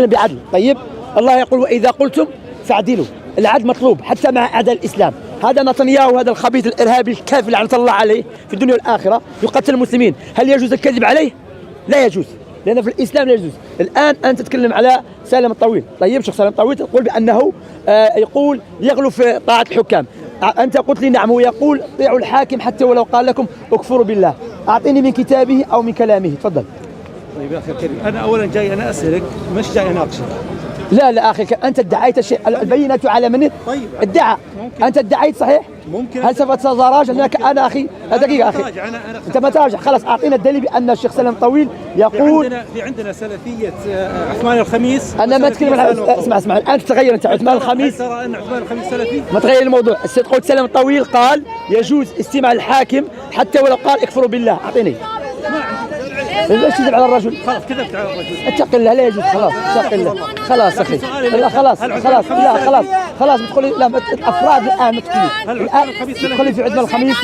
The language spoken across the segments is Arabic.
نتكلم بعدل. طيب الله يقول وإذا قلتم فاعدلوا، العدل مطلوب حتى مع أعداء الإسلام. هذا نتنياهو، هذا الخبيث الإرهابي الكافر لعنة الله عليه في الدنيا والآخرة، يقتل المسلمين، هل يجوز الكذب عليه؟ لا يجوز، لأن في الإسلام لا يجوز. الآن أنت تتكلم على سالم الطويل. طيب شيخ سالم الطويل تقول بأنه يقول يغلو في طاعة الحكام. أنت قلت لي نعم، ويقول طيعوا الحاكم حتى ولو قال لكم اكفروا بالله. أعطيني من كتابه أو من كلامه، تفضل. طيب يا أخي الكريم، أنا أولا جاي أنا أسألك، مش جاي أناقشك. لا أخي، أنت ادعيت شيء، البينة على من طيب ادعى. ممكن. أنت ادعيت صحيح؟ ممكن. هل سوف تتراجع؟ لأنك أنا أخي دقيقة أخي، أنت ما تراجع. خلاص أعطينا الدليل بأن الشيخ سالم الطويل يقول في عندنا سلفية عثمان الخميس. أنا ما أتكلم عن اسمع الآن تتغير أنت. عثمان الخميس، ترى أن عثمان الخميس سلفي؟ ما تغير الموضوع. قلت سالم الطويل قال يجوز استماع الحاكم حتى ولو قال اكفروا بالله. أعطيني. ليش تكذب على الرجل؟ خلاص كذبت على الرجل. اتق الله، لا يجوز. خلاص اتق الله. خلاص اخي، لا خلاص لا خلاص تدخلي. لا افراد الان ما تدخلي الان، تدخلي في عثمان الخميس.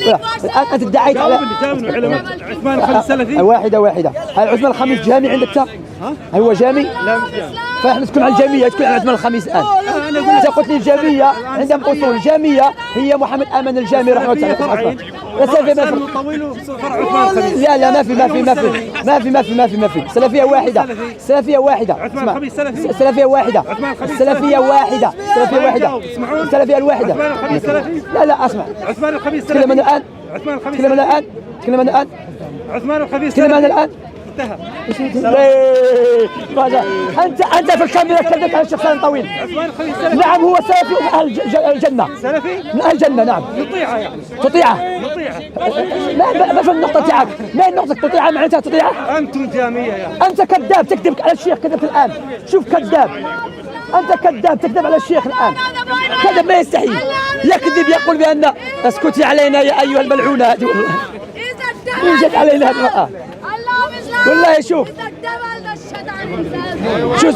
الان انت ادعيت على جاوبني علماء عثمان الخميس سلفي؟ واحدة. هل عثمان الخميس جامي عندك؟ هل هو جامي؟ لا مش جامي. فاحنا نتكلم عن الجامية، تكلم عن عثمان الخميس الان. انت قلت لي الجامية عندهم اصول. الجامية هي محمد امن الجامي رحمه الله تعالى. لا ما في سلفية واحدة. سلفية واحدة. عثمان الخميس سلفي؟ سلفية واحدة. سلفية واحدة. سلفية الواحدة. لا اسمع. عثمان الخميس سلفي؟ تكلم انا الان. تكلم انا الان. عثمان الخميس تكلم انا الان. انتهى. انت في الكاميرا كذبت على الشيخ سالم الطويل. عثمان الخميس سلفي؟ نعم هو سلفي من اهل الجنة. سلفي؟ من اهل الجنة نعم. نطيعه يعني. تطيعه؟ نطيعه. ما في النقطة تاعك. ما نقطتك تطيعه معناتها تطيعه؟ انتم جامية يا انت كذاب، تكذب على الشيخ. كذبت الان. شوف كذاب، انت كذاب تكذب على الشيخ الان. كذب ما يستحي، يكذب يقول بان اسكتي علينا يا ايها الملعونة هذه. مين جت علينا هذه المرأة؟ والله شوف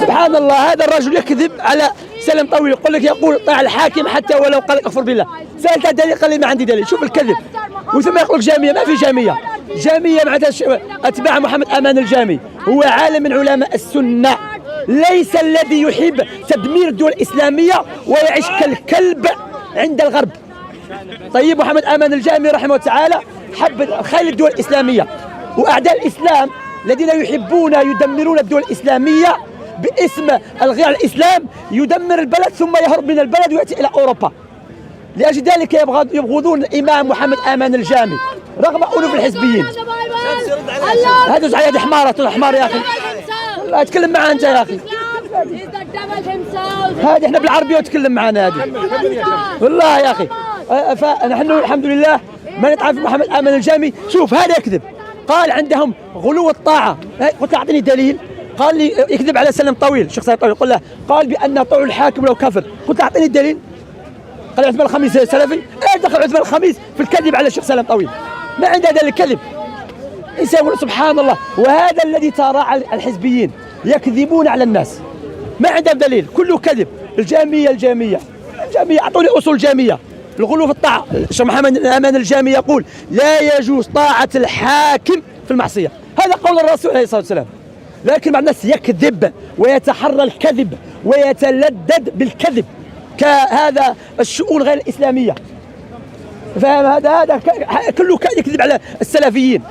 سبحان الله، هذا الرجل يكذب على سالم طويل. يقول طاع الحاكم حتى ولو قال اكفر بالله. سألته دليل، قال لي ما عندي دليل. شوف الكذب. وثم يقول لك جامية، ما في جامية. جامية معناتها اتباع محمد امان الجامي. هو عالم من علماء السنة، ليس الذي يحب تدمير الدول الإسلامية ويعيش كالكلب عند الغرب. طيب محمد امان الجامي رحمه الله تعالى حب خير الدول الإسلامية، وأعداء الإسلام الذين يحبون يدمرون الدول الإسلامية باسم الغير على الإسلام يدمر البلد ثم يهرب من البلد ويأتي إلى أوروبا. لأجل ذلك يبغضون الإمام محمد آمان الجامي رغم ألوف الحزبيين. هذا زعيد حمار يا أخي. أتكلم معاه أنت يا أخي. هذه احنا بالعربية وتكلم معنا هذه. والله يا أخي فنحن الحمد لله ما نتعرف محمد آمان الجامي. شوف هذا يكذب، قال عندهم غلو الطاعة. قلت أعطيني دليل. قال لي يكذب على سالم طويل. الشيخ سالم طويل قال بأن طوع الحاكم لو كفر. قلت أعطيني الدليل. قال عثمان الخميس سلفي. ايش دخل عثمان الخميس في الكذب على الشيخ سالم طويل؟ ما عنده دليل الكذب. سبحان الله. وهذا الذي ترى الحزبيين يكذبون على الناس، ما عندهم دليل، كله كذب. الجامية أعطوني أصول الجامية. الغلو في الطاعة. الشيخ محمد أمان الجامي يقول لا يجوز طاعة الحاكم في المعصية. هذا قول الرسول عليه الصلاة والسلام. لكن مع الناس يكذب ويتحرى الكذب ويتلذذ بالكذب كهذا الشؤون غير الإسلامية. فاهم؟ هذا كله يكذب على السلفيين.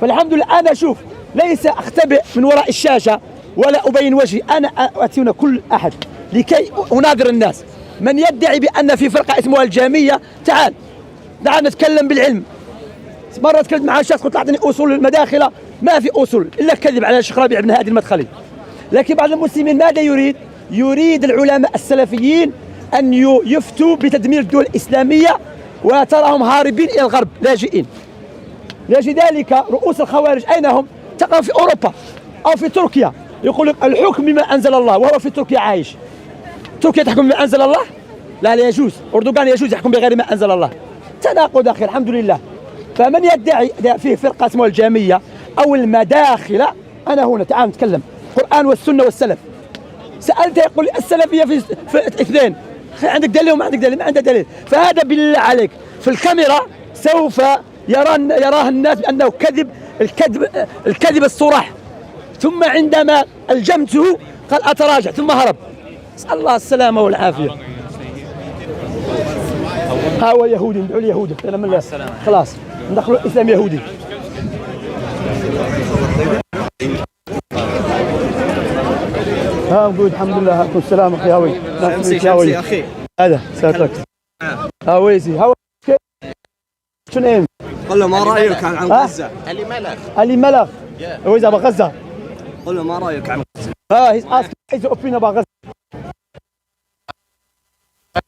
فالحمد لله أنا شوف ليس أختبئ من وراء الشاشة ولا أبين وجهي. أنا أتينا كل أحد لكي أناظر الناس. من يدعي بأن في فرقة اسمها الجامية تعال نتكلم بالعلم. مرة تكلمت مع شخص قلت أعطني أصول المداخلة، ما في أصول إلا كذب على الشيخ ربيع بن هادي المدخلي. لكن بعض المسلمين ماذا يريد؟ يريد العلماء السلفيين أن يفتوا بتدمير الدول الإسلامية وتراهم هاربين إلى الغرب لاجئين. لذلك رؤوس الخوارج أين هم؟ تقع في أوروبا أو في تركيا. يقول لك الحكم بما أنزل الله وهو في تركيا عايش. تركيا تحكم بما أنزل الله؟ لا يجوز. أردوغان يجوز يحكم بغير ما أنزل الله. تناقض أخي الحمد لله. فمن يدعي فيه فرقة اسمها الجامية أو المداخلة، أنا هنا تعال نتكلم القرآن والسنة والسلف. سألته يقول السلفية في اثنين. عندك دليل وما عندك دليل؟ ما عنده دليل. فهذا بالله عليك في الكاميرا سوف يراه الناس بأنه كذب، الكذب الصراح. ثم عندما ألجمته قال اتراجع ثم هرب. نسال الله السلامه والعافيه. ها هو يهودي، ندعو اليهود خلاص ندخلوا الاسلام يهودي. ها نقول الحمد لله. عليكم السلام اخي هاوي. شمسي اخي هذا ساترك هاويزي هاو شنو ايم. قل له ما رايك عن غزه. علي ملخ هو ابو غزه. قل له ما رايك عن غزه. he's asking his opinion about Gaza.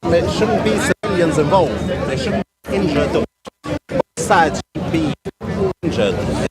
There shouldn't be civilians involved. They shouldn't be injured. Both sides should be injured.